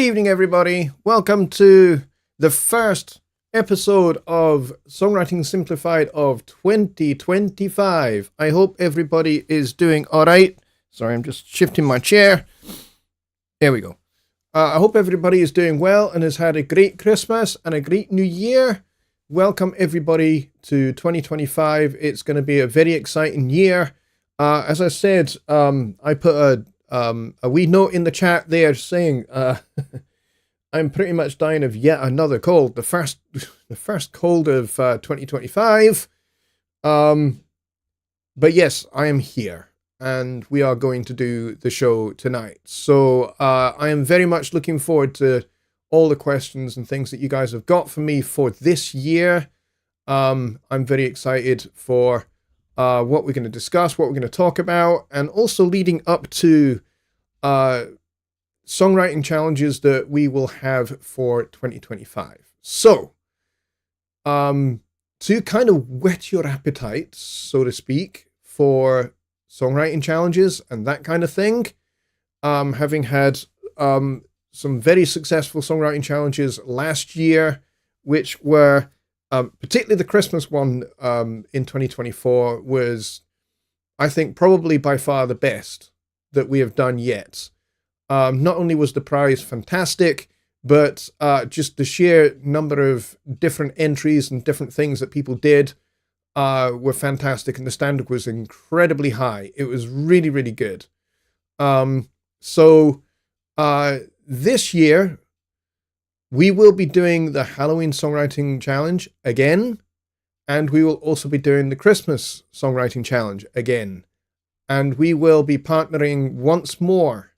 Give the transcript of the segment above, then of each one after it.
evening, everybody. Welcome to the first episode of Songwriting Simplified of 2025. I hope everybody is doing all right. Sorry, I'm just shifting my chair. There we go. I hope everybody is doing well and has had a great Christmas and a great New Year. Welcome, everybody, to 2025. It's going to be a very exciting year. As I said, I put a wee note in the chat there saying I'm pretty much dying of yet another cold, the first cold of 2025. But yes, I am here and we are going to do the show tonight. So I am very much looking forward to all the questions and things that you guys have got for me for this year. I'm very excited for what we're going to discuss, what we're going to talk about, and also leading up to songwriting challenges that we will have for 2025. So, to kind of whet your appetite, so to speak, for songwriting challenges and that kind of thing, having had some very successful songwriting challenges last year, which were particularly the Christmas one in 2024 was, I think, probably by far the best that we have done yet. Not only was the prize fantastic, but just the sheer number of different entries and different things that people did were fantastic, and the standard was incredibly high. It was really, really good. So this year, we will be doing the Halloween Songwriting Challenge again, and we will also be doing the Christmas Songwriting Challenge again. And we will be partnering once more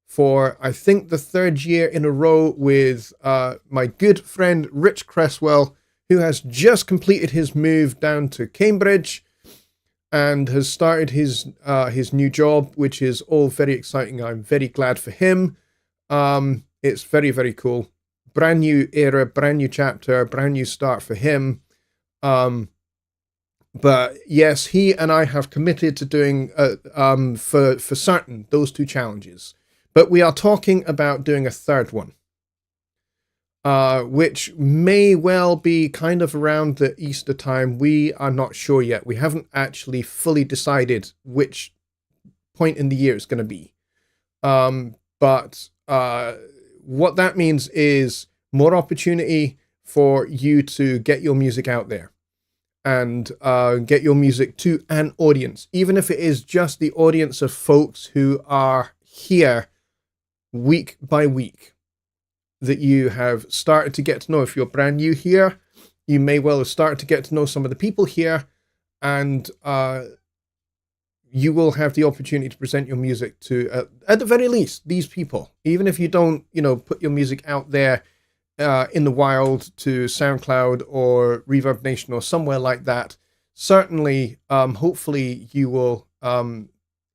for, I think, the third year in a row with my good friend Rich Cresswell, who has just completed his move down to Cambridge and has started his new job, which is all very exciting. I'm very glad for him. It's very, very cool. Brand new era, brand new chapter, brand new start for him. But yes, he and I have committed to doing for certain those two challenges. But we are talking about doing a third one, which may well be kind of around the Easter time. We are not sure yet. We haven't actually fully decided which point in the year it's going to be. But what that means is more opportunity for you to get your music out there and get your music to an audience, even if it is just the audience of folks who are here week by week that you have started to get to know. If you're brand new here, you may well have started to get to know some of the people here, and you will have the opportunity to present your music to, at the very least, these people. Even if you don't, put your music out there in the wild to SoundCloud or Reverb Nation or somewhere like that, certainly, hopefully you will,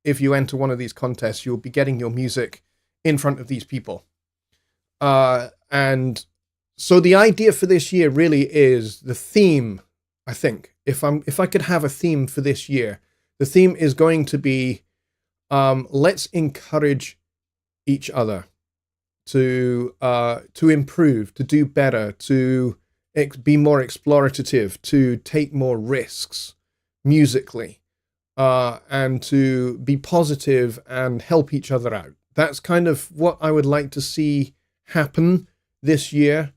if you enter one of these contests, you'll be getting your music in front of these people. And so the idea for this year really is the theme. I think if I could have a theme for this year, the theme is going to be, let's encourage each other to improve, to do better, to be more explorative, to take more risks musically, and to be positive and help each other out. That's kind of what I would like to see happen this year,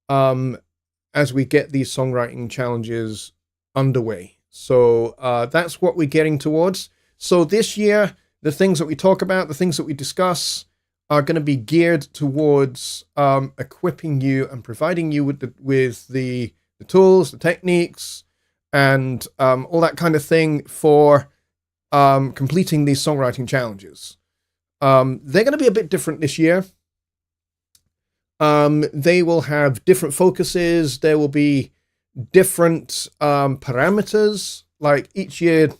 as we get these songwriting challenges underway. So that's what we're getting towards. So this year, the things that we talk about, the things that we discuss, are going to be geared towards equipping you and providing you with the tools, the techniques, and all that kind of thing for completing these songwriting challenges. They're going to be a bit different this year. They will have different focuses. There will be different parameters. Like each year,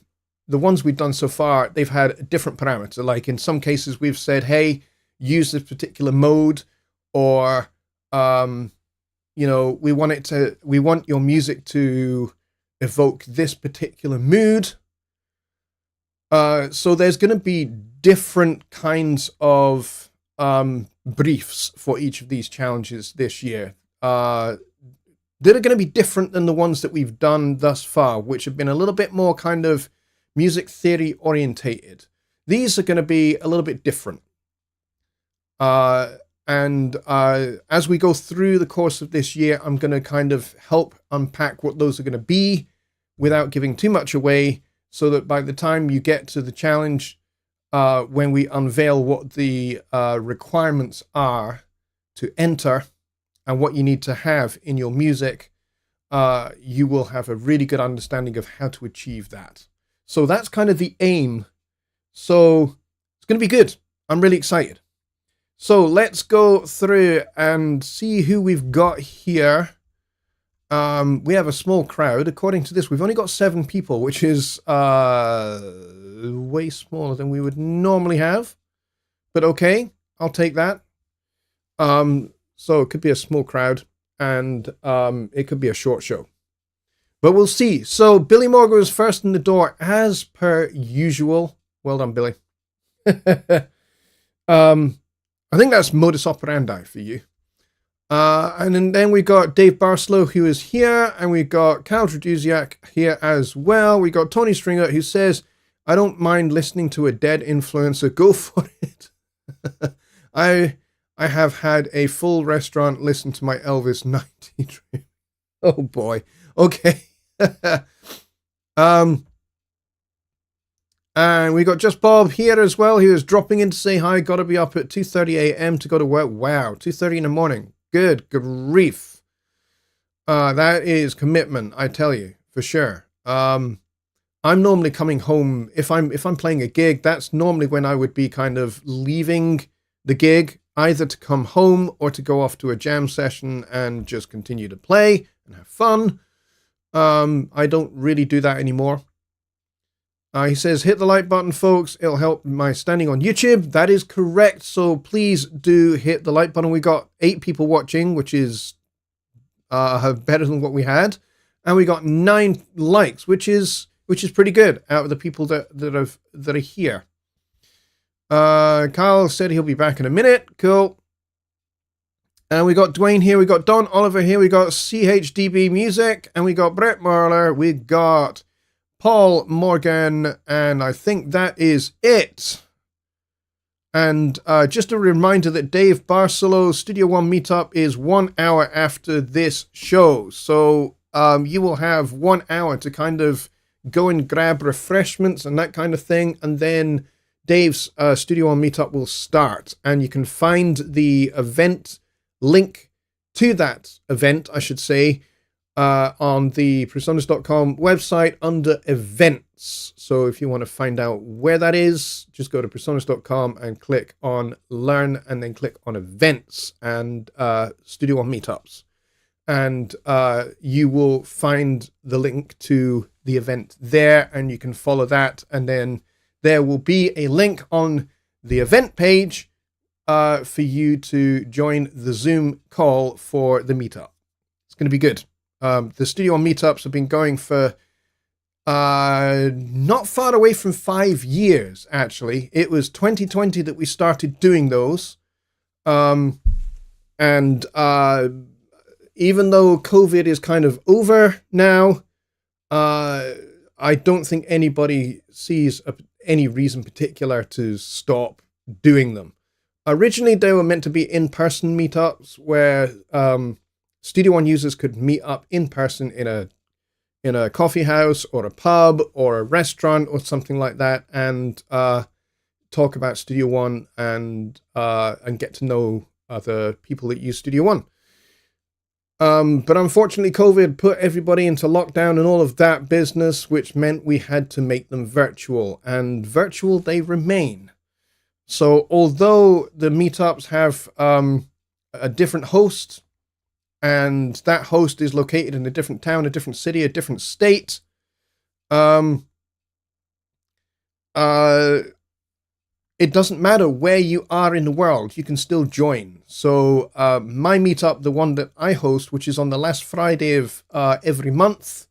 the ones we've done so far, they've had a different parameter. Like in some cases, we've said, hey, use this particular mode, or we want your music to evoke this particular mood. So there's going to be different kinds of briefs for each of these challenges this year. That are going to be different than the ones that we've done thus far, which have been a little bit more kind of music theory orientated. These are going to be a little bit different. And as we go through the course of this year, I'm going to kind of help unpack what those are going to be without giving too much away, so that by the time you get to the challenge, when we unveil what the requirements are to enter and what you need to have in your music, you will have a really good understanding of how to achieve that. So that's kind of the aim. So it's going to be good. I'm really excited. So let's go through and see who we've got here. We have a small crowd. According to this, we've only got 7 people, which is way smaller than we would normally have. But okay, I'll take that. So it could be a small crowd, and it could be a short show. But we'll see. So Billy Morgan was first in the door, as per usual. Well done, Billy. I think that's modus operandi for you. And then we got Dave Barslow, who is here, and we got Kyle Traduziak here as well. We got Tony Stringer, who says, I don't mind listening to a dead influencer. Go for it. I have had a full restaurant listen to my Elvis 90 dream. Oh boy. Okay. And we got Just Bob here as well. He was dropping in to say hi. Got to be up at 2:30 a.m. to go to work. Wow. 2:30 in the morning. Good grief. That is commitment, I tell you, for sure. I'm normally coming home. If I'm playing a gig, that's normally when I would be kind of leaving the gig, either to come home or to go off to a jam session and just continue to play and have fun. I don't really do that anymore. He says, hit the like button, folks. It'll help my standing on YouTube. That is correct. So please do hit the like button. We got 8 people watching, which is better than what we had. And we got 9 likes, which is pretty good out of the people that are here. Kyle said he'll be back in a minute. Cool. And we got Dwayne here. We got Don Oliver here. We got CHDB Music. And we got Brett Marler. We got Paul Morgan. And I think that is it. And just a reminder that Dave Barcelow's Studio One meetup is 1 hour after this show. So you will have 1 hour to kind of go and grab refreshments and that kind of thing. And then Dave's Studio One meetup will start. And you can find the event link to that event, I should say, on the personas.com website under events. So if you want to find out where that is, just go to personas.com and click on learn and then click on events and Studio One meetups. And you will find the link to the event there, and you can follow that. And then there will be a link on the event page for you to join the Zoom call for the meetup. It's going to be good. The Studio One meetups have been going for not far away from 5 years, actually. It was 2020 that we started doing those. And even though COVID is kind of over now, I don't think anybody sees any reason particular to stop doing them. Originally, they were meant to be in-person meetups where Studio One users could meet up in person in a coffee house or a pub or a restaurant or something like that, and talk about Studio One and get to know other people that use Studio One. But unfortunately, COVID put everybody into lockdown and all of that business, which meant we had to make them virtual, and virtual they remain. So although the meetups have a different host, and that host is located in a different town, a different city, a different state, it doesn't matter where you are in the world, you can still join. So my meetup, the one that I host, which is on the last Friday of every month,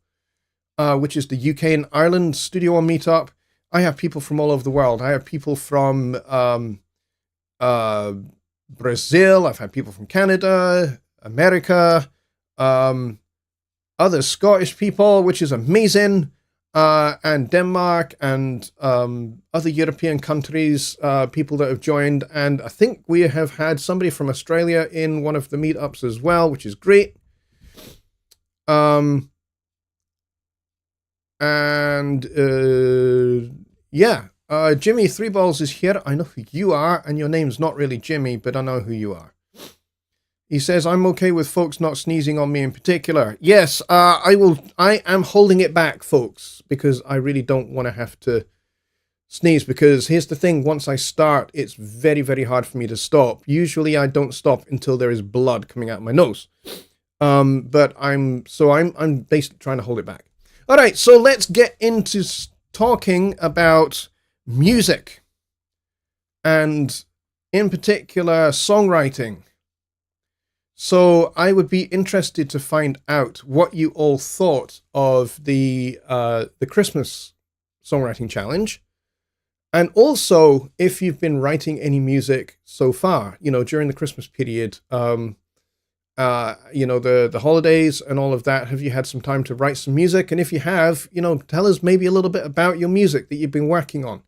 which is the UK and Ireland Studio One meetup, I have people from all over the world. I have people from Brazil. I've had people from Canada, America, other Scottish people, which is amazing, and Denmark, and other European countries, people that have joined. And I think we have had somebody from Australia in one of the meetups as well, which is great. Jimmy Three Balls is here. I know who you are, and your name's not really Jimmy, but I know who you are. He says, I'm okay with folks not sneezing on me in particular. Yes, I am holding it back, folks, because I really don't want to have to sneeze, because here's the thing, once I start, it's very, very hard for me to stop. Usually I don't stop until there is blood coming out of my nose. But I'm basically trying to hold it back. All right, so let's get into talking about music, and in particular, songwriting. So I would be interested to find out what you all thought of the Christmas songwriting challenge, and also if you've been writing any music so far, during the Christmas period, the holidays and all of that. Have you had some time to write some music? And if you have, tell us maybe a little bit about your music that you've been working on,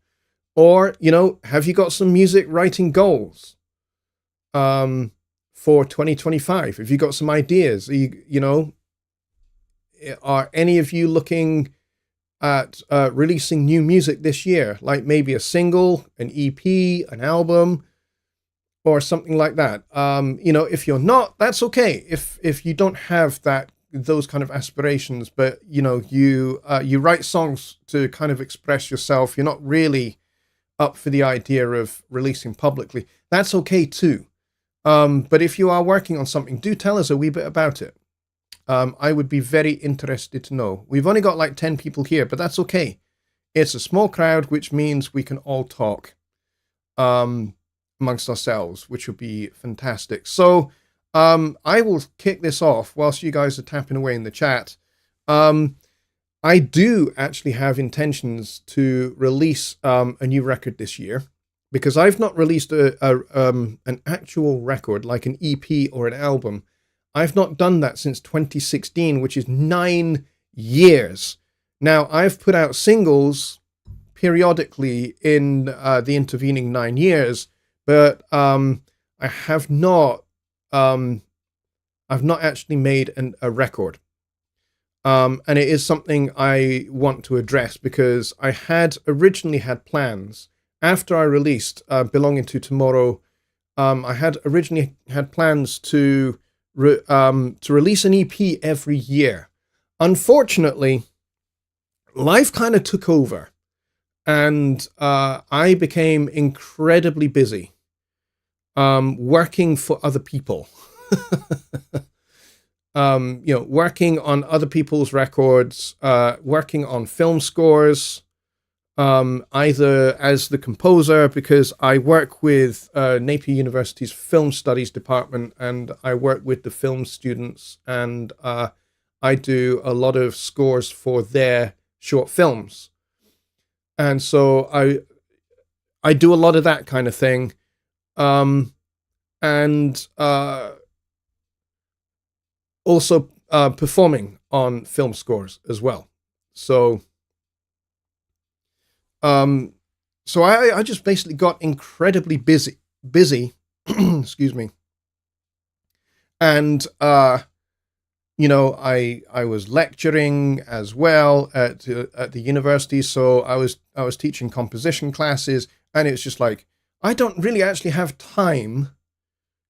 or have you got some music writing goals? For 2025, have you got some ideas? Are any of you looking at releasing new music this year, like maybe a single, an EP, an album, or something like that? If you're not, that's okay. If you don't have those kind of aspirations, but you write songs to kind of express yourself, you're not really up for the idea of releasing publicly, that's okay too. But if you are working on something, do tell us a wee bit about it. I would be very interested to know. We've only got like 10 people here, but that's okay. It's a small crowd, which means we can all talk amongst ourselves, which would be fantastic. So I will kick this off whilst you guys are tapping away in the chat. I do actually have intentions to release a new record this year, because I've not released an actual record, like an EP or an album. I've not done that since 2016, which is 9 years. Now, I've put out singles periodically in the intervening 9 years, but I have not. I've not actually made a record, and it is something I want to address, because I had originally had plans. After I released Belonging to Tomorrow, I had originally had plans to release an EP every year. Unfortunately, life kind of took over, and I became incredibly busy working for other people. Working on other people's records, working on film scores, either as the composer, because I work with Napier University's Film Studies department, and I work with the film students, and I do a lot of scores for their short films. And so I do a lot of that kind of thing. And also performing on film scores as well. So I just basically got incredibly busy, excuse me. And, I was lecturing as well at the university. So I was teaching composition classes, and it's just like, I don't really actually have time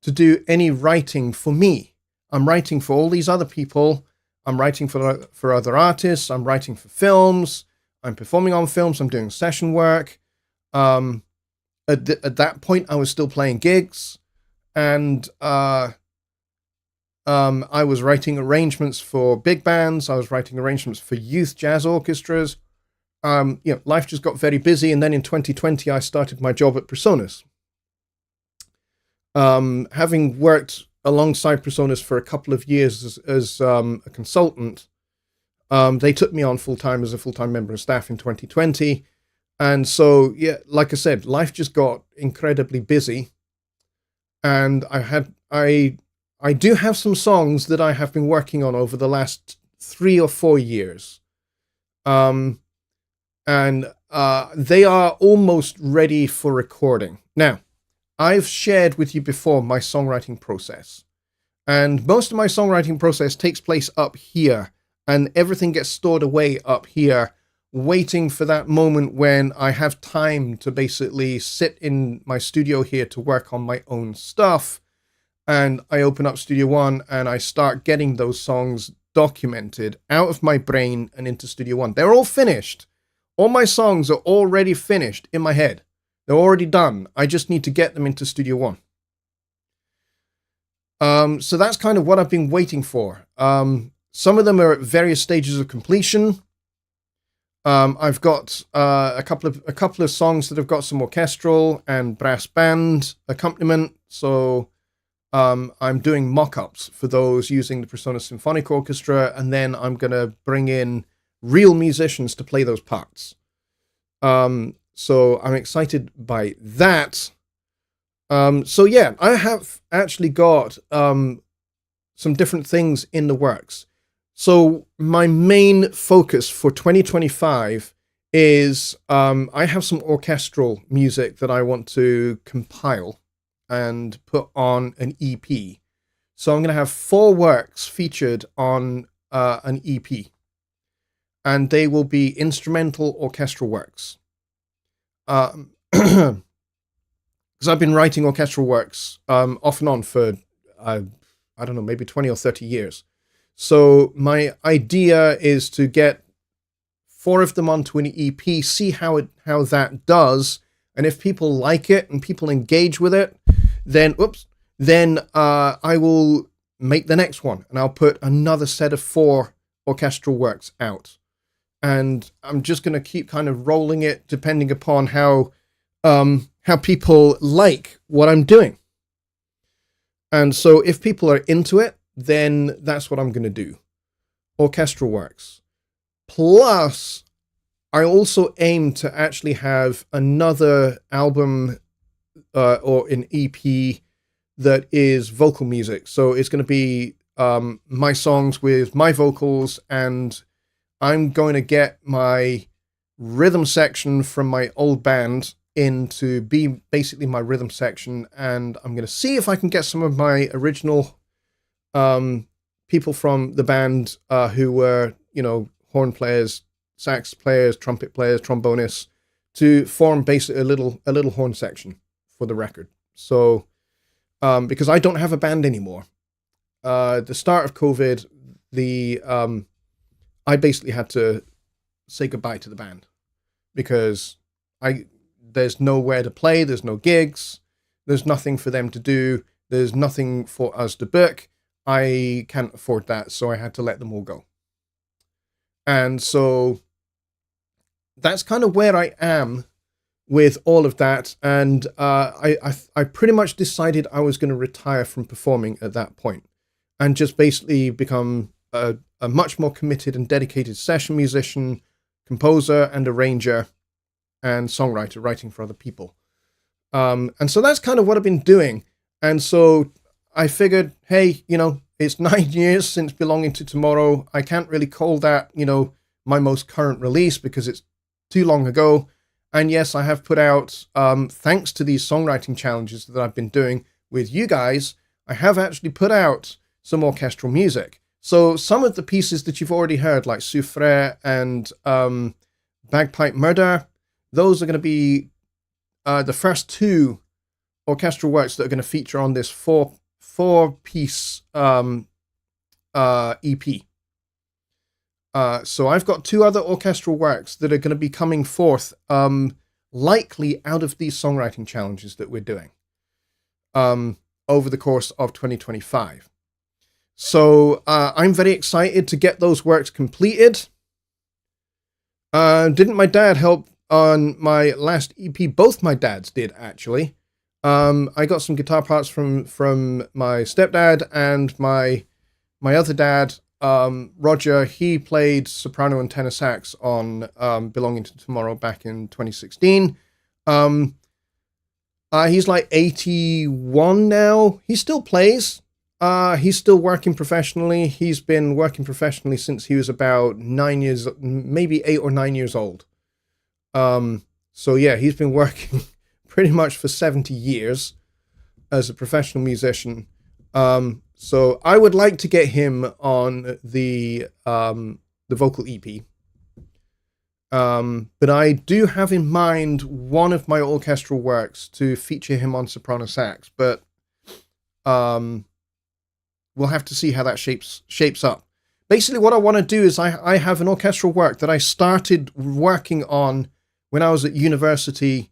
to do any writing for me. I'm writing for all these other people. I'm writing for other artists. I'm writing for films. I'm performing on films. I'm doing session work. At that point, I was still playing gigs, and I was writing arrangements for big bands. I was writing arrangements for youth jazz orchestras. Life just got very busy, and then in 2020, I started my job at Presonus. Having worked alongside Presonus for a couple of years as a consultant, they took me on full-time as a full-time member of staff in 2020. And so, like I said, life just got incredibly busy. and I do have some songs that I have been working on over the last 3 or 4 years. And they are almost ready for recording. Now, I've shared with you before my songwriting process. And most of my songwriting process takes place up here, and everything gets stored away up here, waiting for that moment when I have time to basically sit in my studio here to work on my own stuff. And I open up Studio One and I start getting those songs documented out of my brain and into Studio One. They're all finished. All my songs are already finished in my head. They're already done. I just need to get them into Studio One. So that's kind of what I've been waiting for. Some of them are at various stages of completion. I've got a couple of songs that have got some orchestral and brass band accompaniment. So I'm doing mock-ups for those using the Persona Symphonic Orchestra, and then I'm going to bring in real musicians to play those parts. So I'm excited by that. So yeah, I have actually got some different things in the works. So my main focus for 2025 is I have some orchestral music that I want to compile and put on an EP. So I'm going to have 4 works featured on an EP. And they will be instrumental orchestral works. Because I've been writing orchestral works off and on for, I don't know, maybe 20 or 30 years. So my idea is to get 4 of them onto an EP, see how that does, and if people like it and people engage with it, then I will make the next one, and I'll put another set of 4 orchestral works out. And I'm just going to keep kind of rolling it depending upon how people like what I'm doing. And so if people are into it, then that's what I'm going to do. Orchestral works. Plus, I also aim to actually have another album or an EP that is vocal music. So it's going to be my songs with my vocals, and I'm going to get my rhythm section from my old band in to be basically my rhythm section, and I'm going to see if I can get some of my original people from the band who were, horn players, sax players, trumpet players, trombonists, to form basically a little horn section for the record. So, because I don't have a band anymore. The start of COVID, I basically had to say goodbye to the band because there's nowhere to play, there's no gigs, there's nothing for them to do, there's nothing for us to book. I can't afford that, so I had to let them all go. And so that's kind of where I am with all of that. And I pretty much decided I was going to retire from performing at that point and just basically become a much more committed and dedicated session musician, composer and arranger, and songwriter, writing for other people. And so that's kind of what I've been doing. And so I figured, hey, it's 9 years since Belonging to Tomorrow. I can't really call that, my most current release because it's too long ago. And yes, I have put out, thanks to these songwriting challenges that I've been doing with you guys, I have actually put out some orchestral music. So some of the pieces that you've already heard, like Souffre and Bagpipe Murder, those are going to be the first 2 orchestral works that are going to feature on this four-piece EP. So I've got 2 other orchestral works that are going to be coming forth, likely out of these songwriting challenges that we're doing over the course of 2025. So I'm very excited to get those works completed. Didn't my dad help on my last EP? Both my dads did, actually. I got some guitar parts from my stepdad and my other dad, Roger. He played soprano and tenor sax on Belonging to Tomorrow back in 2016. He's like 81 now. He still plays. He's still working professionally. He's been working professionally since he was about 9 years, maybe 8 or 9 years old. So yeah, he's been working pretty much for 70 years as a professional musician. So I would like to get him on the vocal EP. But I do have in mind one of my orchestral works to feature him on soprano sax, but we'll have to see how that shapes up. Basically, what I want to do is I have an orchestral work that I started working on when I was at university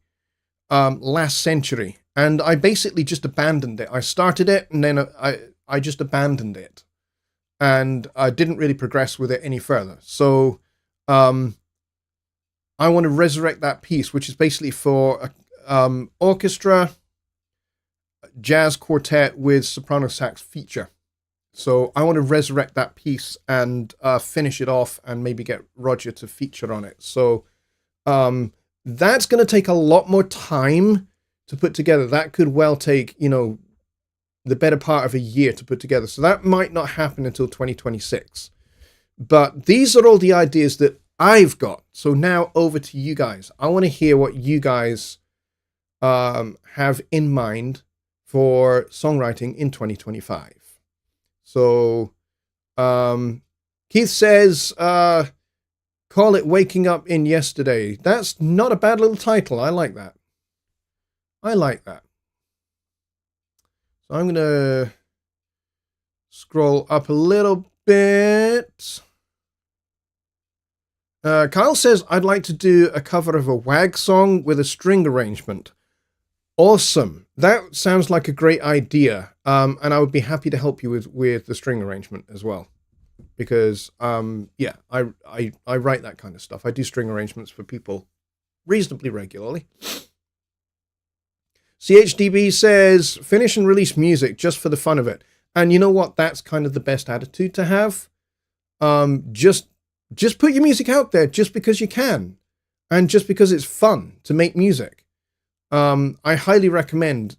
last century, and I basically just abandoned it. I started it, and then I just abandoned it, and I didn't really progress with it any further. So I want to resurrect that piece, which is basically for orchestra, jazz quartet with soprano sax feature. So I want to resurrect that piece and finish it off and maybe get Roger to feature on it. So that's going to take a lot more time to put together. That could well take, the better part of a year to put together. So that might not happen until 2026. But these are all the ideas that I've got. So now over to you guys. I want to hear what you guys have in mind for songwriting in 2025. So Keith says, call it Waking Up in Yesterday. That's not a bad little title. I like that. So I'm going to scroll up a little bit. Kyle says, I'd like to do a cover of a WAG song with a string arrangement. Awesome. That sounds like a great idea. And I would be happy to help you with the string arrangement as well. Because, I write that kind of stuff. I do string arrangements for people reasonably regularly. CHDB says, finish and release music just for the fun of it. And you know what? That's kind of the best attitude to have. Just put your music out there just because you can. And just because it's fun to make music. I highly recommend,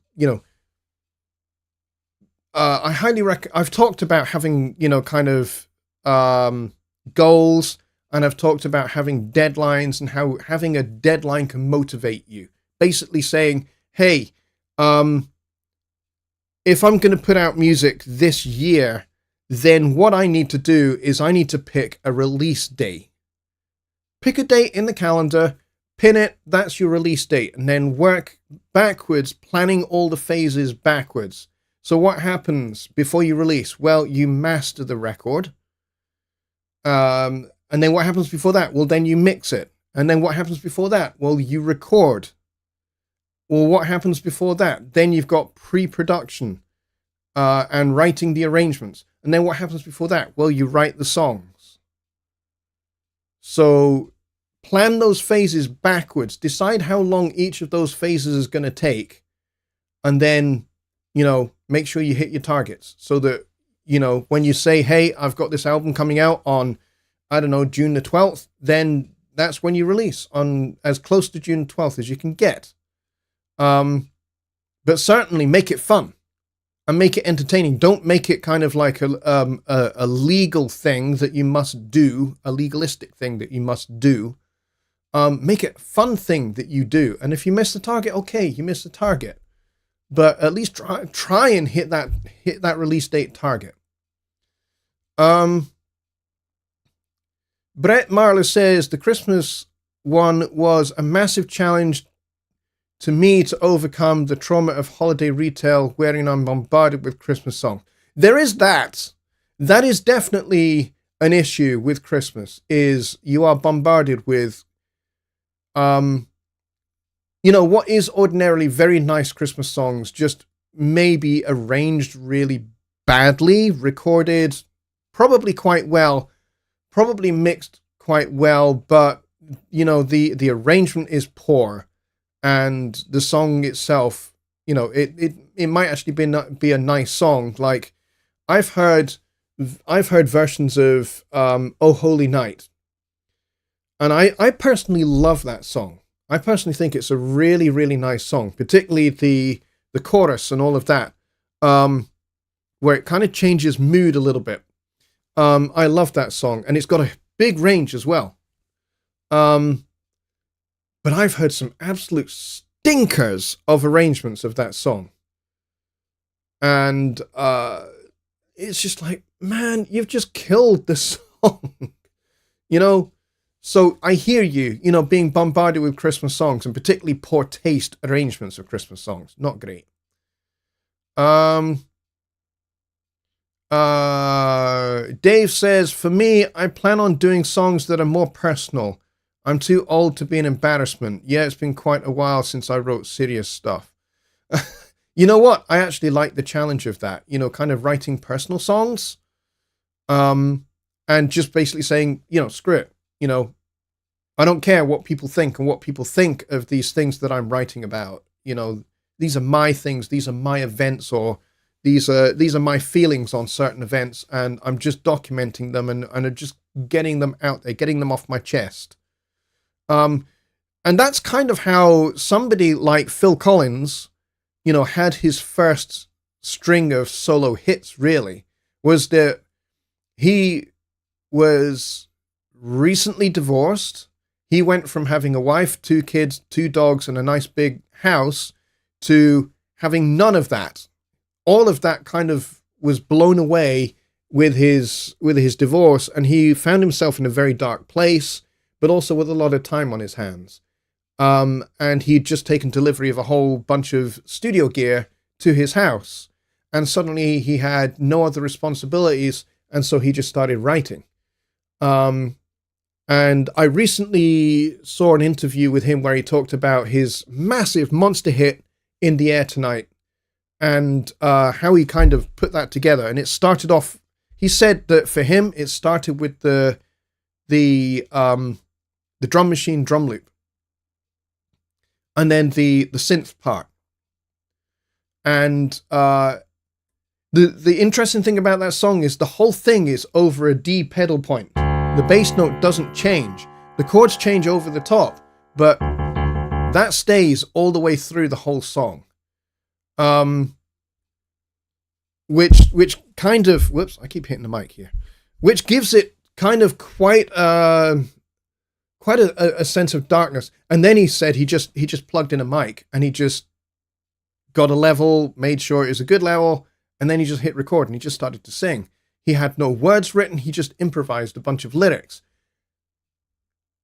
I've talked about having, kind of goals, and I've talked about having deadlines and how having a deadline can motivate you. Basically saying, hey, if I'm going to put out music this year, then what I need to do is I need to pick a release date. Pick a date in the calendar, pin it, that's your release date, and then work backwards, planning all the phases backwards. So what happens before you release? Well, you master the record. And then what happens before that? Well, then you mix it. And then what happens before that? Well, you record. Well, what happens before that? Then you've got pre-production and writing the arrangements. And then what happens before that? Well, you write the songs. So plan those phases backwards. Decide how long each of those phases is going to take. And then, make sure you hit your targets so that, when you say, hey, I've got this album coming out on, June the 12th, then that's when you release on as close to June 12th as you can get. But certainly make it fun and make it entertaining. Don't make it kind of like a legal thing that you must do, a legalistic thing that you must do. Make it a fun thing that you do. And if you miss the target, okay, you miss the target. But at least try and hit that release date target. Brett Marler says the Christmas one was a massive challenge to me to overcome the trauma of holiday retail wherein I'm bombarded with Christmas songs. There is that. That is definitely an issue with Christmas, is you are bombarded with, what is ordinarily very nice Christmas songs, just maybe arranged really badly, recorded probably quite well, probably mixed quite well, but, the arrangement is poor. And the song itself, it might actually be a nice song. Like I've heard versions of "Oh Holy Night," and I personally love that song. I personally think it's a really, really nice song, particularly the chorus and all of that, where it kind of changes mood a little bit. I love that song, and it's got a big range as well. But I've heard some absolute stinkers of arrangements of that song. And it's just like, man, you've just killed the song. You know? So I hear you, being bombarded with Christmas songs, and particularly poor taste arrangements of Christmas songs. Not great. Dave says, for me, I plan on doing songs that are more personal. I'm too old to be an embarrassment. Yeah, it's been quite a while since I wrote serious stuff. You know what? I actually like the challenge of that, kind of writing personal songs. And just basically saying, screw it. I don't care what people think and what people think of these things that I'm writing about. These are my things. These are my events, or these are my feelings on certain events, and I'm just documenting them and just getting them out there, getting them off my chest. And that's kind of how somebody like Phil Collins, had his first string of solo hits, really, was that he was recently divorced. He went from having a wife, 2 kids, 2 dogs, and a nice big house to having none of that. All of that kind of was blown away with his divorce, and he found himself in a very dark place, but also with a lot of time on his hands. And he'd just taken delivery of a whole bunch of studio gear to his house, and suddenly he had no other responsibilities, and so he just started writing. And I recently saw an interview with him where he talked about his massive monster hit, In the Air Tonight, and how he kind of put that together. And it started off, he said that for him, it started with the drum machine drum loop, and then the synth part. And the interesting thing about that song is the whole thing is over a D pedal point. The bass note doesn't change. The chords change over the top, but that stays all the way through the whole song. Which kind of, whoops, I keep hitting the mic here, which gives it kind of quite a sense of darkness. And then he said he just plugged in a mic, and he just got a level, made sure it was a good level, and then he just hit record and he just started to sing. He had no words written, he just improvised a bunch of lyrics.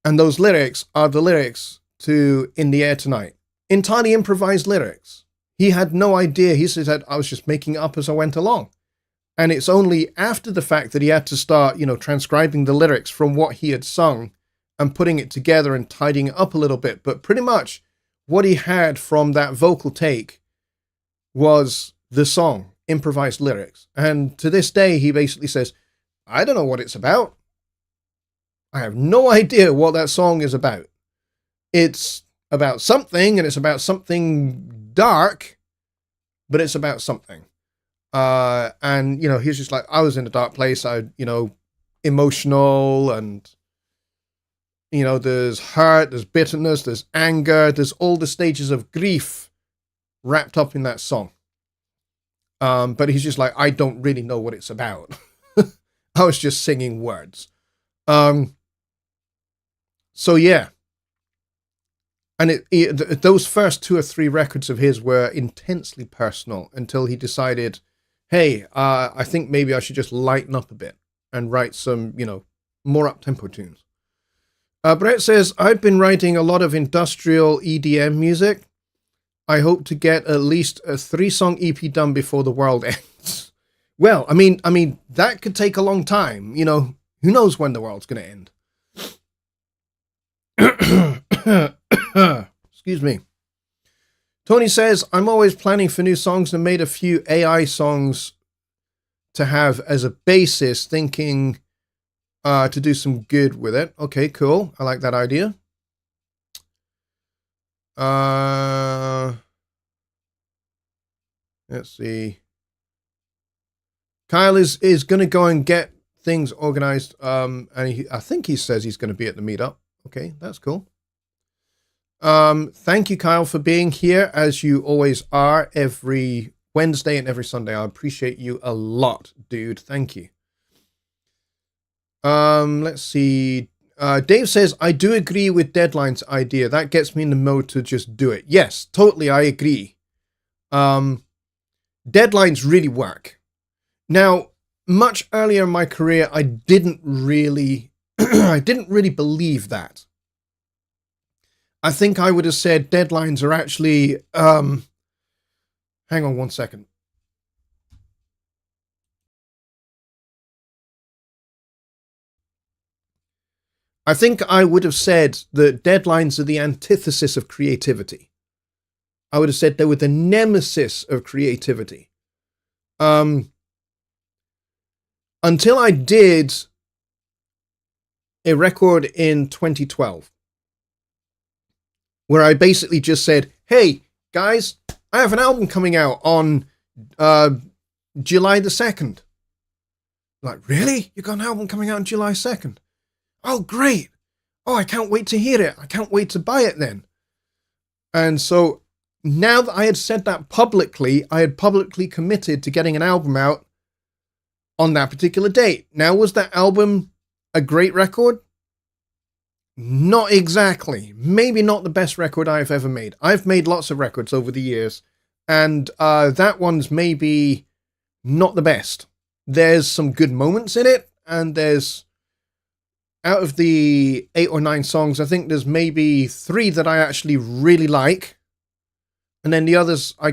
And those lyrics are the lyrics to In the Air Tonight. Entirely improvised lyrics. He had no idea. He said, I was just making it up as I went along. And it's only after the fact that he had to start, transcribing the lyrics from what he had sung and putting it together and tidying it up a little bit. But pretty much what he had from that vocal take was the song, improvised lyrics. And to this day, he basically says, I don't know what it's about. I have no idea what that song is about. It's about something, and it's about something dark, but it's about something. And, he's just like, I was in a dark place. Emotional, and, there's hurt, there's bitterness, there's anger, there's all the stages of grief wrapped up in that song. But he's just like, I don't really know what it's about. I was just singing words. So yeah. And those first 2 or 3 records of his were intensely personal until he decided, hey, I think maybe I should just lighten up a bit and write some, more up-tempo tunes. Brett says, I've been writing a lot of industrial EDM music. I hope to get at least a 3-song EP done before the world ends. Well, I mean, that could take a long time. Who knows when the world's going to end? Excuse me. Tony says, I'm always planning for new songs and made a few AI songs to have as a basis, thinking to do some good with it. Okay, cool. I like that idea. Let's see. Kyle is going to go and get things organized. And I think he says he's going to be at the meetup. Okay, that's cool. Thank you, Kyle, for being here, as you always are every Wednesday and every Sunday. I appreciate you a lot, dude. Thank you. Let's see. Dave says, I do agree with Deadline's idea. That gets me in the mode to just do it. Yes, totally, I agree. Deadlines really work. Now, much earlier in my career, I didn't really believe that. I think I would have said deadlines are actually, hang on one second. I think I would have said that deadlines are the antithesis of creativity. I would have said they were the nemesis of creativity. Until I did a record in 2012, where I basically just said, hey, guys, I have an album coming out on July the 2nd. Like, really? You got an album coming out on July 2nd? Oh, great. Oh, I can't wait to hear it. I can't wait to buy it then. And so now that I had said that publicly, I had publicly committed to getting an album out on that particular date. Now, was that album a great record? Not exactly. Maybe not the best record I've ever made. I've made lots of records over the years, and that one's maybe not the best. There's some good moments in it, and there's, out of the 8 or 9 songs, I think there's maybe 3 that I actually really like, and then the others I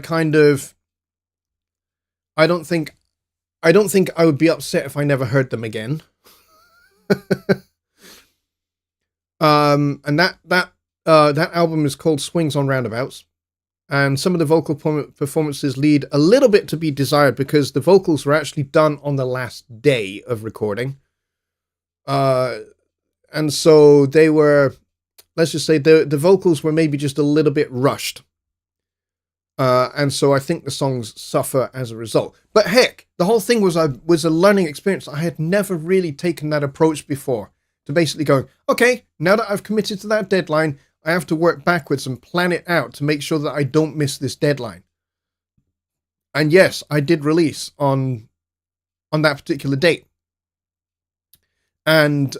don't think I would be upset if I never heard them again. And that album is called Swings on Roundabouts, and some of the vocal performances lead a little bit to be desired because the vocals were actually done on the last day of recording. And so they were, let's just say the vocals were maybe just a little bit rushed. And so I think the songs suffer as a result. But heck, the whole thing was a learning experience. I had never really taken that approach before. To basically go, okay, now that I've committed to that deadline, I have to work backwards and plan it out to make sure that I don't miss this deadline. And yes, I did release on that particular date. And,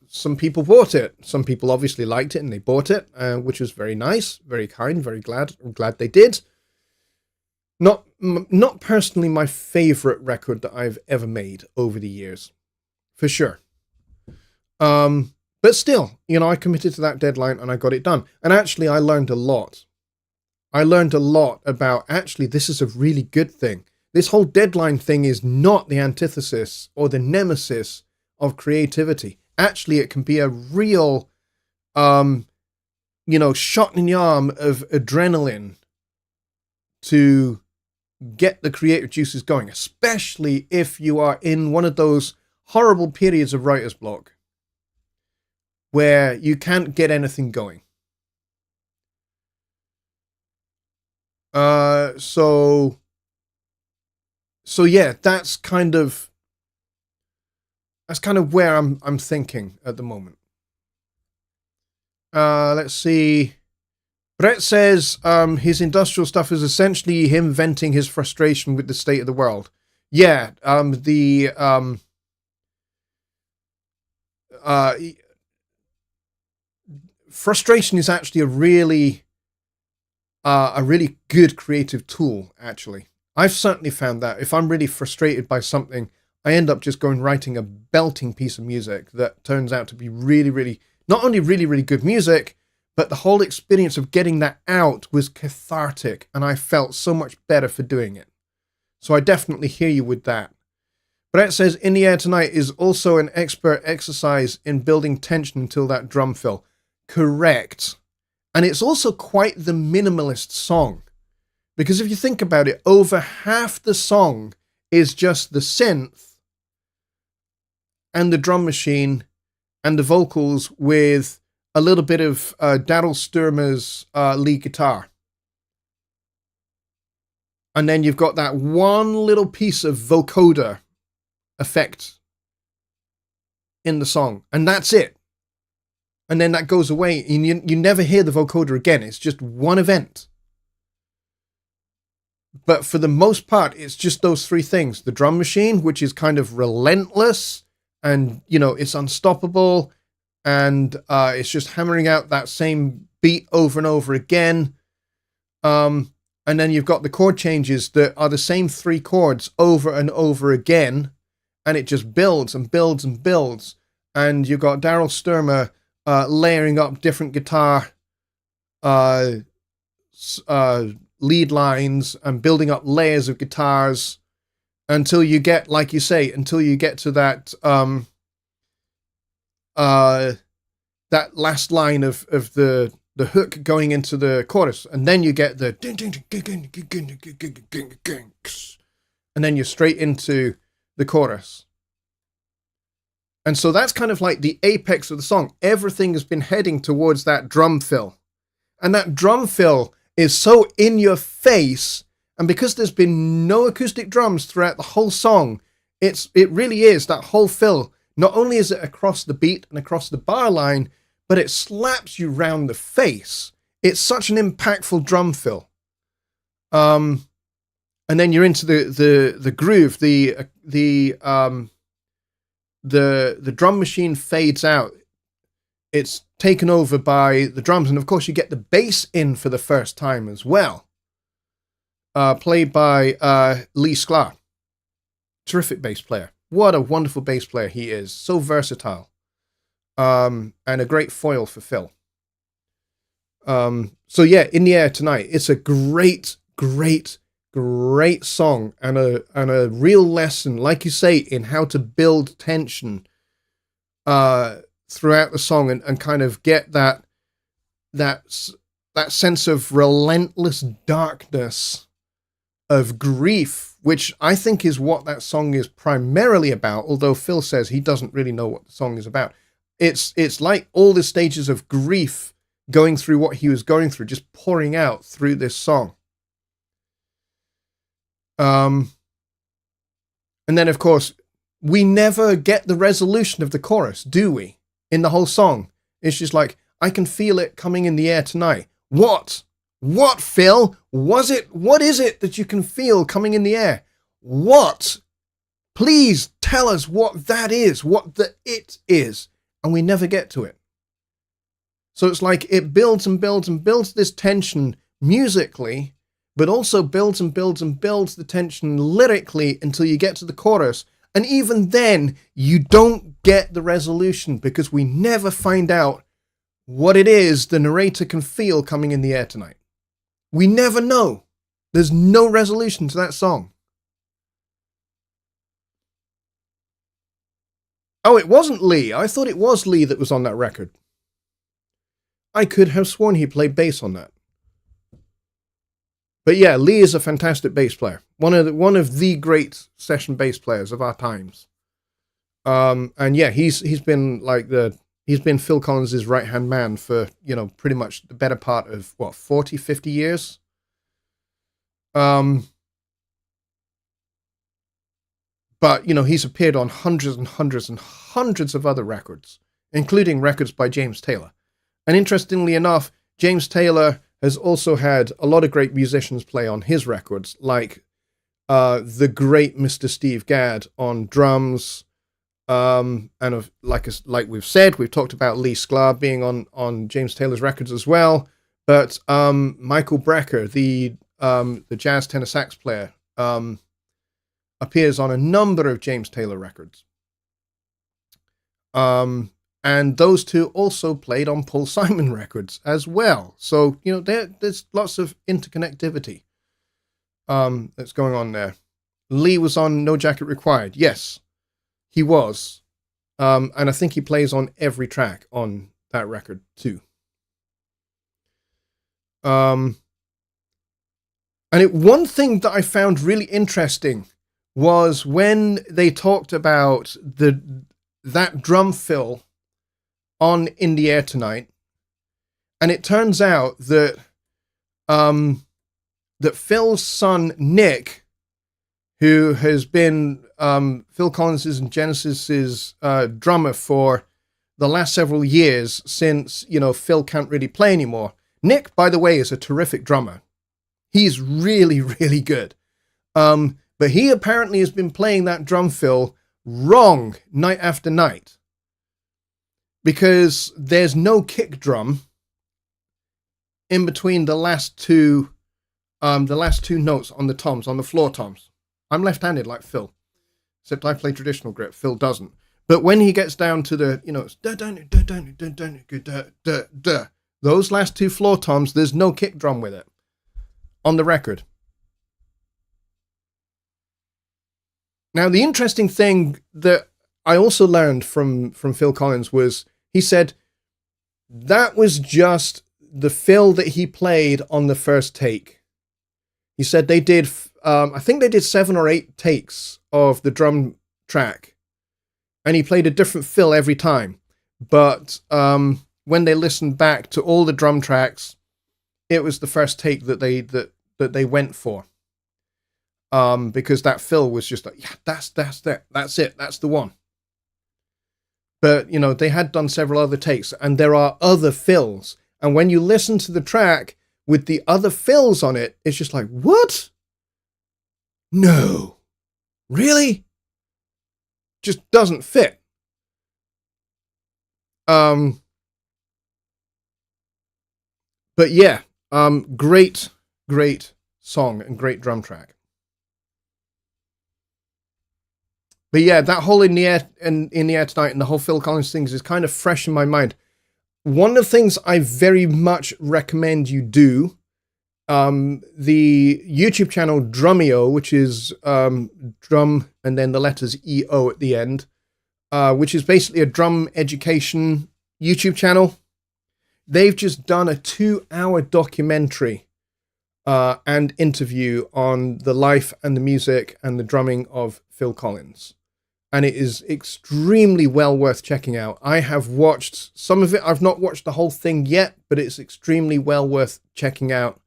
some people bought it. Some people obviously liked it and they bought it, which was very nice, very kind, very glad. I'm glad they did. Not personally my favorite record that I've ever made over the years, for sure. But still, I committed to that deadline and I got it done. And actually, I learned a lot. I learned a lot about, actually, this is a really good thing. This whole deadline thing is not the antithesis or the nemesis of creativity. Actually, it can be a real, shot in the arm of adrenaline to get the creative juices going, especially if you are in one of those horrible periods of writer's block where you can't get anything going. So yeah, that's kind of where I'm thinking at the moment. Let's see. Brett says his industrial stuff is essentially him venting his frustration with the state of the world. Yeah, frustration is actually a really good creative tool, actually. I've certainly found that if I'm really frustrated by something, I end up just writing a belting piece of music that turns out to be really, really, not only really, really good music, but the whole experience of getting that out was cathartic, and I felt so much better for doing it. So I definitely hear you with that. Brett says, In the Air Tonight is also an expert exercise in building tension until that drum fill. Correct. And it's also quite the minimalist song. Because if you think about it, over half the song is just the synth and the drum machine and the vocals with a little bit of Daryl Sturmer's lead guitar. And then you've got that one little piece of vocoder effect in the song. And that's it. and then that goes away, and you never hear the vocoder again. It's just one event. But for the most part, it's just those three things. The drum machine, which is kind of relentless, and, it's unstoppable, and it's just hammering out that same beat over and over again. And then you've got the chord changes that are the same three chords over and over again, and it just builds and builds and builds. And you've got Daryl Stuermer layering up different guitar lead lines and building up layers of guitars until you get, like you say, to that that last line of the hook going into the chorus, and then you get the and then you're straight into the chorus. And so that's kind of like the apex of the song. Everything has been heading towards that drum fill, and that drum fill is so in your face. And because there's been no acoustic drums throughout the whole song, it really is that whole fill. Not only is it across the beat and across the bar line, but it slaps you round the face. It's such an impactful drum fill. And then you're into the groove. The drum machine fades out. It's taken over by the drums, and of course you get the bass in for the first time as well. Played by Lee Sklar. Terrific bass player. What a wonderful bass player he is. So versatile. And a great foil for Phil. So yeah, In the Air Tonight. It's a great, great, great song, and a real lesson, like you say, in how to build tension throughout the song, and kind of get that sense of relentless darkness of grief, which I think is what that song is primarily about, although Phil says he doesn't really know what the song is about. It's like all the stages of grief going through what he was going through, just pouring out through this song. And then, of course, we never get the resolution of the chorus, do we? In the whole song. It's just like, I can feel it coming in the air tonight. What? What, Phil? What is it that you can feel coming in the air? What? Please tell us what that is, what the it is. And we never get to it. So it's like it builds and builds and builds this tension musically, but also builds and builds and builds the tension lyrically until you get to the chorus. And even then, you don't get the resolution, because we never find out what it is the narrator can feel coming in the air tonight. We never know. There's no resolution to that song. Oh, it wasn't Lee. I thought it was Lee that was on that record. I could have sworn he played bass on that. But yeah, Lee is a fantastic bass player. One of the great session bass players of our times. And yeah, he's been Phil Collins' right-hand man for, pretty much the better part of 40, 50 years. But he's appeared on hundreds and hundreds and hundreds of other records, including records by James Taylor. And interestingly enough, James Taylor has also had a lot of great musicians play on his records, like the great Mr. Steve Gadd on drums, and like we've said, we've talked about Lee Sklar being on James Taylor's records as well. But Michael Brecker, the jazz tenor sax player, appears on a number of James Taylor records. And those two also played on Paul Simon records as well. So, there's lots of interconnectivity that's going on there. Lee was on No Jacket Required. Yes, he was. And I think he plays on every track on that record too. And one thing that I found really interesting was when they talked about that drum fill on In the Air Tonight, and it turns out that that Phil's son Nick, who has been Phil Collins's and Genesis's drummer for the last several years since, Phil can't really play anymore. Nick, by the way, is a terrific drummer. He's really, really good. But he apparently has been playing that drum fill wrong night after night, because there's no kick drum in between the last two notes on the toms, on the floor toms. I'm left-handed like Phil, except I play traditional grip. Phil doesn't. But when he gets down to the, those last two floor toms, there's no kick drum with it on the record. Now, the interesting thing that I also learned from Phil Collins was, he said that was just the fill that he played on the first take. He said they did, I think they did 7 or 8 takes of the drum track, and he played a different fill every time. But when they listened back to all the drum tracks, it was the first take that they went for. Because that fill was just like, yeah, that's it, that's the one. But, they had done several other takes, and there are other fills. And when you listen to the track with the other fills on it, it's just like, what? No. Really? Just doesn't fit. But yeah, great song and great drum track. But yeah, that whole in the air tonight and the whole Phil Collins things is kind of fresh in my mind. One of the things I very much recommend you do, the YouTube channel Drumeo, which is drum and then the letters EO at the end, which is basically a drum education YouTube channel. They've just done a 2-hour documentary and interview on the life and the music and the drumming of Phil Collins. And it is extremely well worth checking out. I have watched some of it. I've not watched the whole thing yet, but it's extremely well worth checking out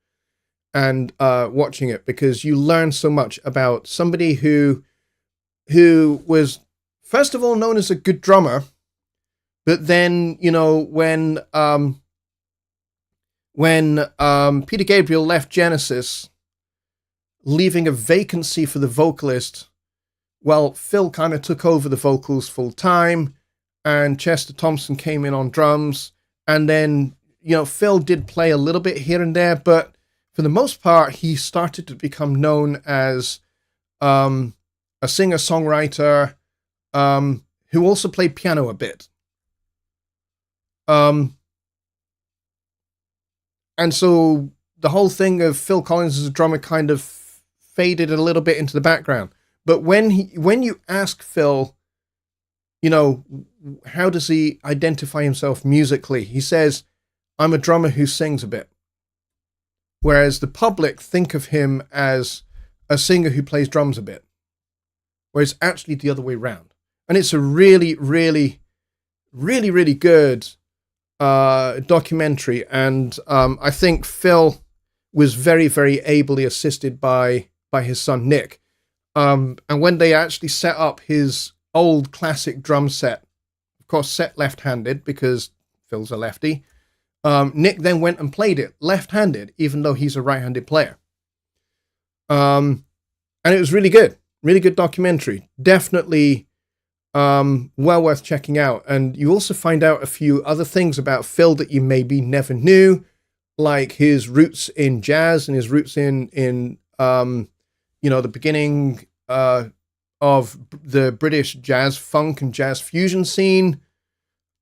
and watching it, because you learn so much about somebody who was, first of all, known as a good drummer, but then, when Peter Gabriel left Genesis, leaving a vacancy for the vocalist, well, Phil kind of took over the vocals full time, and Chester Thompson came in on drums. And then, Phil did play a little bit here and there, but for the most part, he started to become known as a singer-songwriter who also played piano a bit. And so the whole thing of Phil Collins as a drummer kind of faded a little bit into the background. But when you ask Phil, how does he identify himself musically? He says, I'm a drummer who sings a bit. Whereas the public think of him as a singer who plays drums a bit. Whereas actually the other way around. And it's a really, really, really, really good documentary. And I think Phil was very, very ably assisted by his son, Nick. And when they actually set up his old classic drum set, of course, set left-handed because Phil's a lefty, Nick then went and played it left-handed, even though he's a right-handed player. And it was really good documentary. Definitely well worth checking out. And you also find out a few other things about Phil that you maybe never knew, like his roots in jazz and his roots in the beginning of the British jazz funk and jazz fusion scene.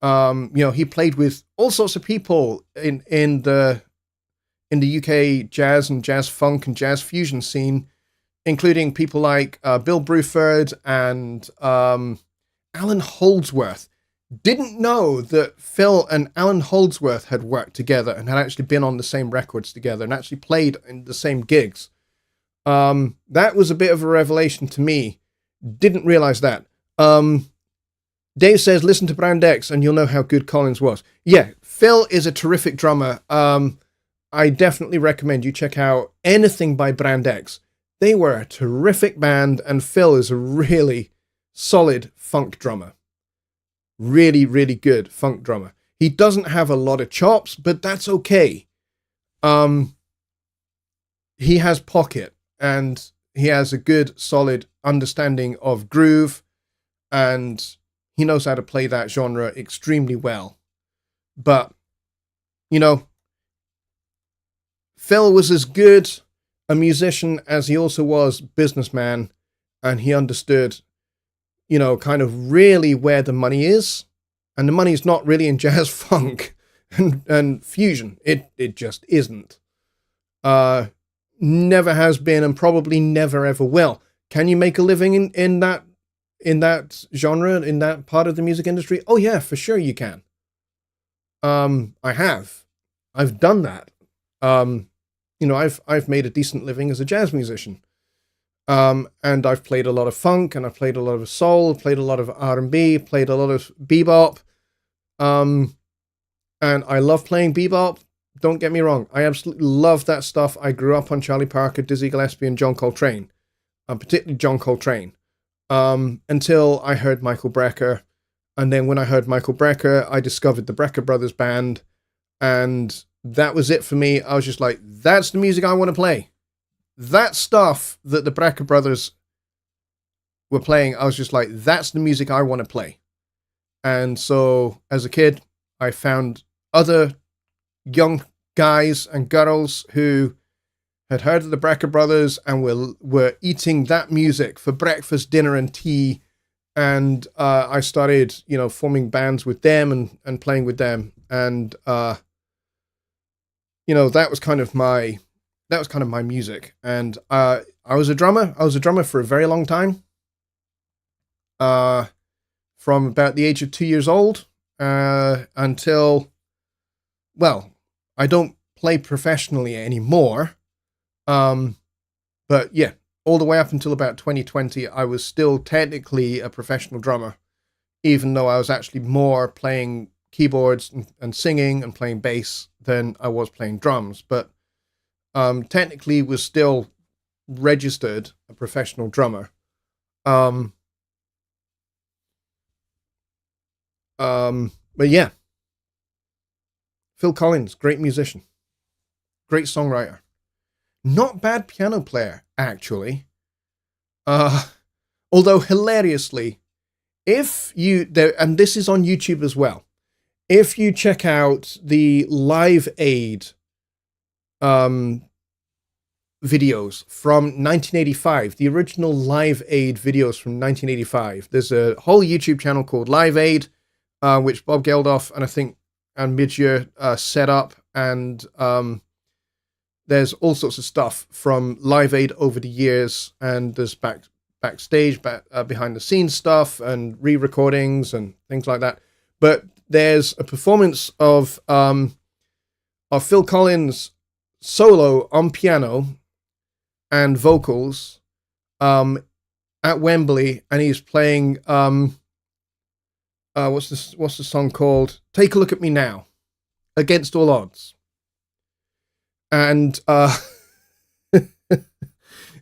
He played with all sorts of people in the UK jazz and jazz funk and jazz fusion scene, including people like Bill Bruford and Alan Holdsworth. Didn't know that Phil and Alan Holdsworth had worked together and had actually been on the same records together and actually played in the same gigs. That was a bit of a revelation to me. Didn't realize that. Dave says, listen to Brand X and you'll know how good Collins was. Yeah, Phil is a terrific drummer. I definitely recommend you check out anything by Brand X. They were a terrific band, and Phil is a really solid funk drummer. really, really good funk drummer. He doesn't have a lot of chops, but that's okay. He has pocket, and he has a good, solid understanding of groove, and he knows how to play that genre extremely well. But, you know, Phil was as good a musician as he also was businessman, and he understood, kind of really where the money is. And the money's not really in jazz funk and fusion. It just isn't. Never has been, and probably never ever will. Can you make a living in that genre, in that part of the music industry? Oh yeah, for sure you can. I have. I've done that. I've made a decent living as a jazz musician. And I've played a lot of funk, and I've played a lot of soul, played a lot of R&B, played a lot of bebop. And I love playing bebop. Don't get me wrong. I absolutely love that stuff. I grew up on Charlie Parker, Dizzy Gillespie, and John Coltrane. Particularly John Coltrane. Until I heard Michael Brecker. And then when I heard Michael Brecker, I discovered the Brecker Brothers Band. And that was it for me. I was just like, that's the music I want to play. That stuff that the Brecker Brothers were playing, I was just like, that's the music I want to play. And so, as a kid, I found other young guys and girls who had heard of the Brecker Brothers and were eating that music for breakfast, dinner, and tea. And I started, forming bands with them and playing with them. And, that was kind of my music. And I was a drummer. I was a drummer for a very long time. From about the age of 2 years old until, well, I don't play professionally anymore. But yeah, all the way up until about 2020, I was still technically a professional drummer, even though I was actually more playing keyboards and singing and playing bass than I was playing drums. But technically was still registered a professional drummer. But yeah, Phil Collins, great musician, great songwriter, not bad piano player, actually. Although hilariously, if you, and this is on YouTube as well, if you check out the Live Aid videos from 1985, the original Live Aid videos from 1985, there's a whole YouTube channel called Live Aid, which Bob Geldof and Midge set up, and there's all sorts of stuff from Live Aid over the years, and there's backstage, behind the scenes stuff, and re-recordings and things like that. But there's a performance of Phil Collins solo on piano and vocals at Wembley, and he's playing what's the song called? Take a Look at Me Now, Against All Odds. And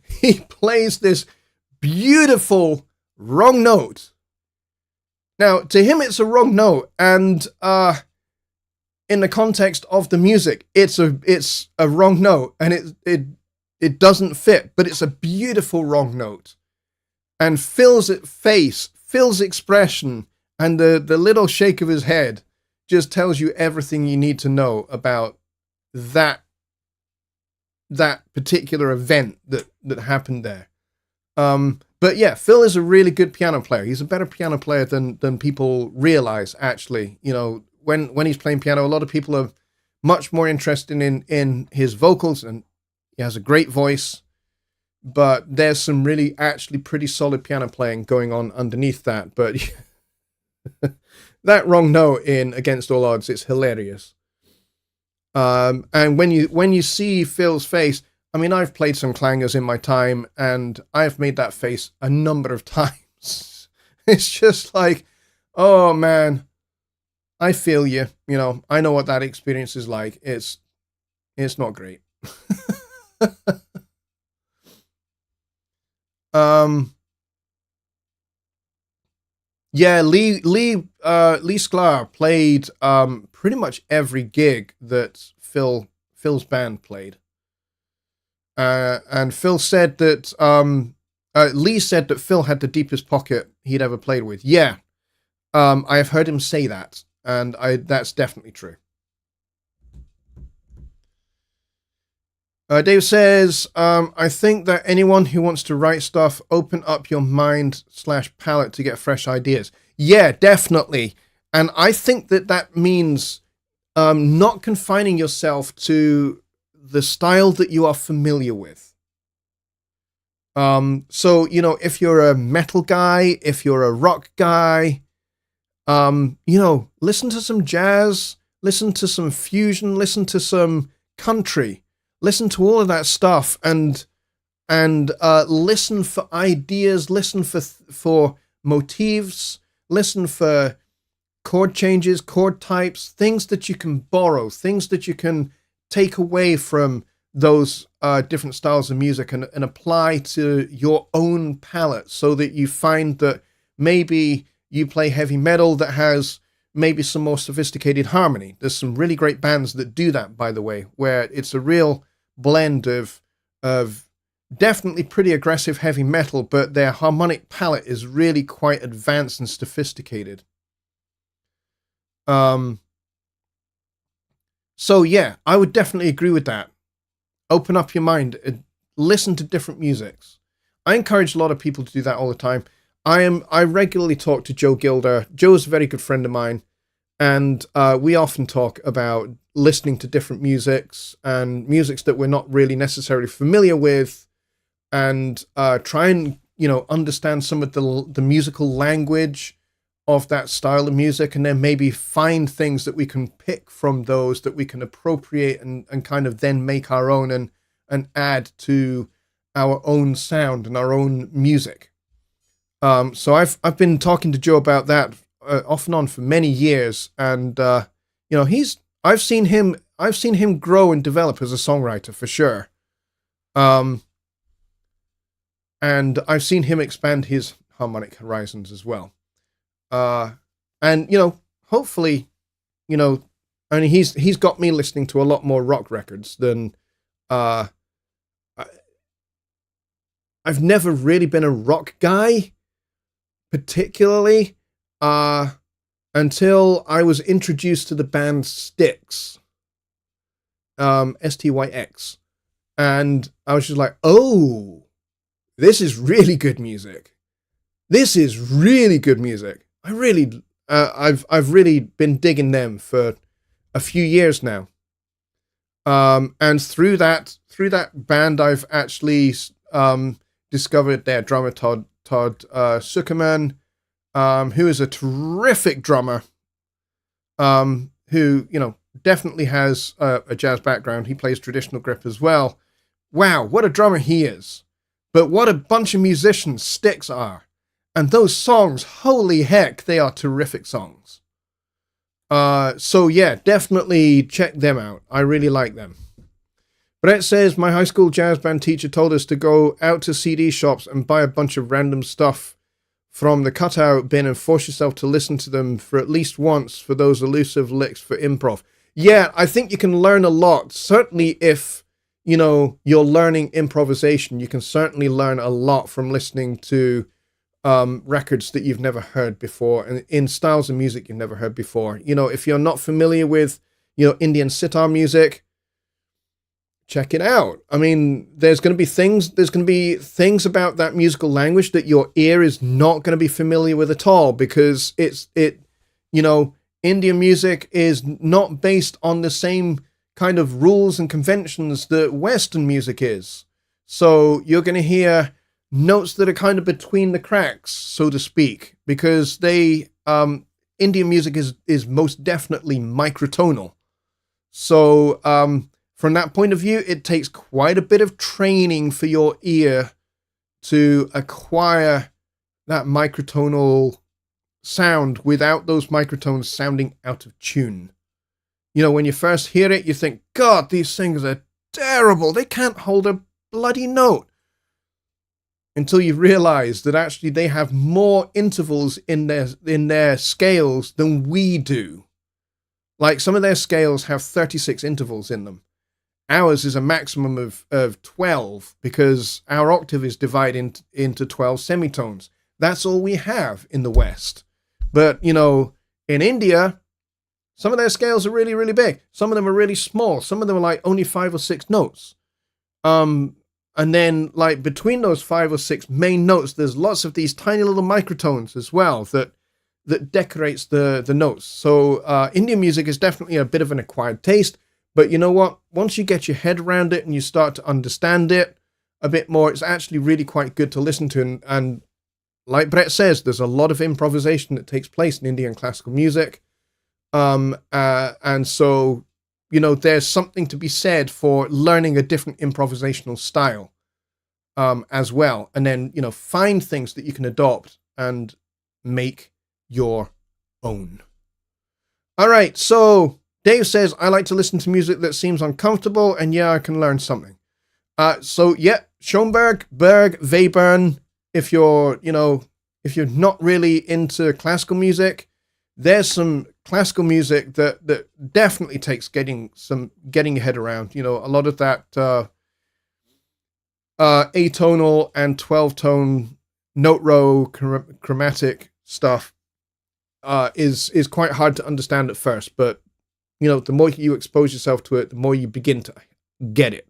he plays this beautiful wrong note. Now, to him, it's a wrong note, and in the context of the music, it's a wrong note, and it doesn't fit, but it's a beautiful wrong note. And Phil's face, Phil's expression, and the little shake of his head just tells you everything you need to know about that particular event that happened there. But yeah, Phil is a really good piano player. He's a better piano player than people realize, actually. When he's playing piano, a lot of people are much more interested in his vocals, and he has a great voice, but there's some really actually pretty solid piano playing going on underneath that. But that wrong note in Against All Odds, it's hilarious. And when you see Phil's face, I mean, I've played some clangers in my time, and I've made that face a number of times. It's just like, oh man, I feel you. I know what that experience is like. It's not great. Yeah, Lee Sklar played pretty much every gig that Phil's band played. And Phil said that Lee said that Phil had the deepest pocket he'd ever played with. Yeah, I have heard him say that, and that's definitely true. Dave says, I think that anyone who wants to write stuff, open up your mind/palette to get fresh ideas. Yeah, definitely. And I think that means not confining yourself to the style that you are familiar with. So, if you're a metal guy, if you're a rock guy, listen to some jazz, listen to some fusion, listen to some country, listen to all of that stuff, and listen for ideas, listen for motifs, listen for chord changes, chord types, things that you can borrow, things that you can take away from those different styles of music and apply to your own palette, so that you find that maybe you play heavy metal that has maybe some more sophisticated harmony. There's some really great bands that do that, by the way, where it's a real blend of definitely pretty aggressive heavy metal, but their harmonic palette is really quite advanced and sophisticated. So yeah, I would definitely agree with that. Open up your mind and listen to different musics. I encourage a lot of people to do that all the time. I regularly talk to Joe Gilder. Joe's a very good friend of mine, and we often talk about listening to different musics and musics that we're not really necessarily familiar with, and try and understand some of the musical language of that style of music, and then maybe find things that we can pick from those that we can appropriate and kind of then make our own and add to our own sound and our own music. So I've been talking to Joe about that off and on for many years, and I've seen him grow and develop as a songwriter for sure. And I've seen him expand his harmonic horizons as well. And hopefully, I mean, he's got me listening to a lot more rock records than I've never really been a rock guy, particularly until I was introduced to the band Styx, STYX, and I was just like, oh, this is really good music. This is really good music. I've really been digging them for a few years now. And through that band, I've actually discovered their drummer Todd Zuckerman, who is a terrific drummer, who definitely has a jazz background. He plays traditional grip as well. Wow, what a drummer he is! But what a bunch of musicians Styx are. And those songs, holy heck, they are terrific songs. So yeah, definitely check them out. I really like them. Brett says, my high school jazz band teacher told us to go out to CD shops and buy a bunch of random stuff from the cutout bin and force yourself to listen to them for at least once for those elusive licks for improv. Yeah, I think you can learn a lot. Certainly if, you're learning improvisation, you can certainly learn a lot from listening to records that you've never heard before and in styles of music you've never heard before. If you're not familiar with, Indian sitar music, check it out. I mean, there's going to be things about that musical language that your ear is not going to be familiar with at all, because Indian music is not based on the same kind of rules and conventions that Western music is. So you're going to hear notes that are kind of between the cracks, so to speak, because Indian music is most definitely microtonal. So from that point of view, it takes quite a bit of training for your ear to acquire that microtonal sound without those microtones sounding out of tune. When you first hear it, you think, God, these singers are terrible. They can't hold a bloody note. until you realize that actually they have more intervals in their scales than we do. Like, some of their scales have 36 intervals in them. Ours is a maximum of 12 because our octave is divided into 12 semitones. That's all we have in the West. But, you know, in India, some of their scales are really, really big. Some of them are really small. Some of them are like only 5 or 6 notes. And then, like, between those 5 or 6 main notes, there's lots of these tiny little microtones as well that decorates the notes. So Indian music is definitely a bit of an acquired taste. But you know what? Once you get your head around it and you start to understand it a bit more, it's actually really quite good to listen to. And like Brett says, there's a lot of improvisation that takes place in Indian classical music. And so, you know, there's something to be said for learning a different improvisational style as well. And then, you know, find things that you can adopt and make your own. All right, so Dave says, I like to listen to music that seems uncomfortable, and yeah, I can learn something. So yeah, Schoenberg, Berg, Webern, if you're not really into classical music, there's some classical music that definitely takes getting your head around. You know, a lot of that atonal and 12-tone note row chromatic stuff is quite hard to understand at first, but you know, the more you expose yourself to it, the more you begin to get it.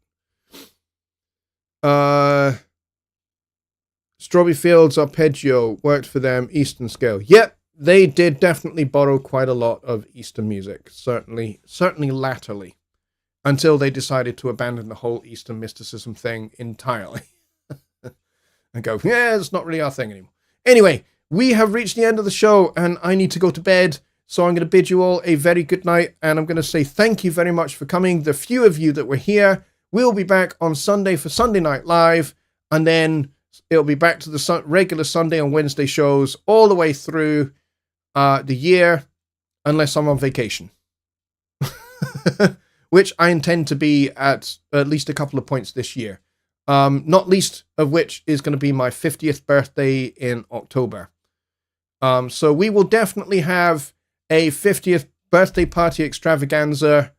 Strawberry Fields Arpeggio worked for them, Eastern scale. Yep, they did definitely borrow quite a lot of Eastern music, certainly latterly, until they decided to abandon the whole Eastern mysticism thing entirely. And go, yeah, it's not really our thing anymore. Anyway, we have reached the end of the show, and I need to go to bed. So I'm going to bid you all a very good night, and I'm going to say thank you very much for coming. The few of you that were here, we'll be back on Sunday for Sunday Night Live, and then it'll be back to the regular Sunday and Wednesday shows all the way through the year, unless I'm on vacation. Which I intend to be at least a couple of points this year. Not least of which is going to be my 50th birthday in October. So we will definitely have a 50th birthday party extravaganza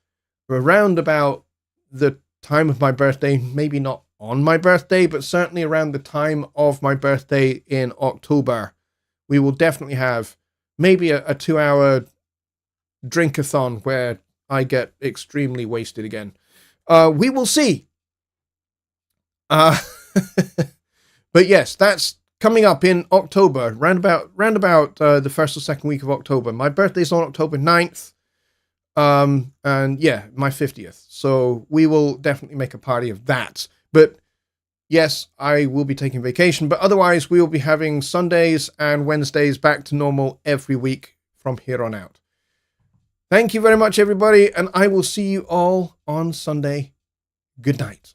around about the time of my birthday, maybe not on my birthday, but certainly around the time of my birthday in October. We will definitely have maybe a 2-hour drink-a-thon where I get extremely wasted again. We will see. But yes, that's coming up in October, round about the first or second week of October. My birthday's on October 9th. And yeah, my 50th. So we will definitely make a party of that. But yes, I will be taking vacation. But otherwise, we will be having Sundays and Wednesdays back to normal every week from here on out. Thank you very much, everybody. And I will see you all on Sunday. Good night.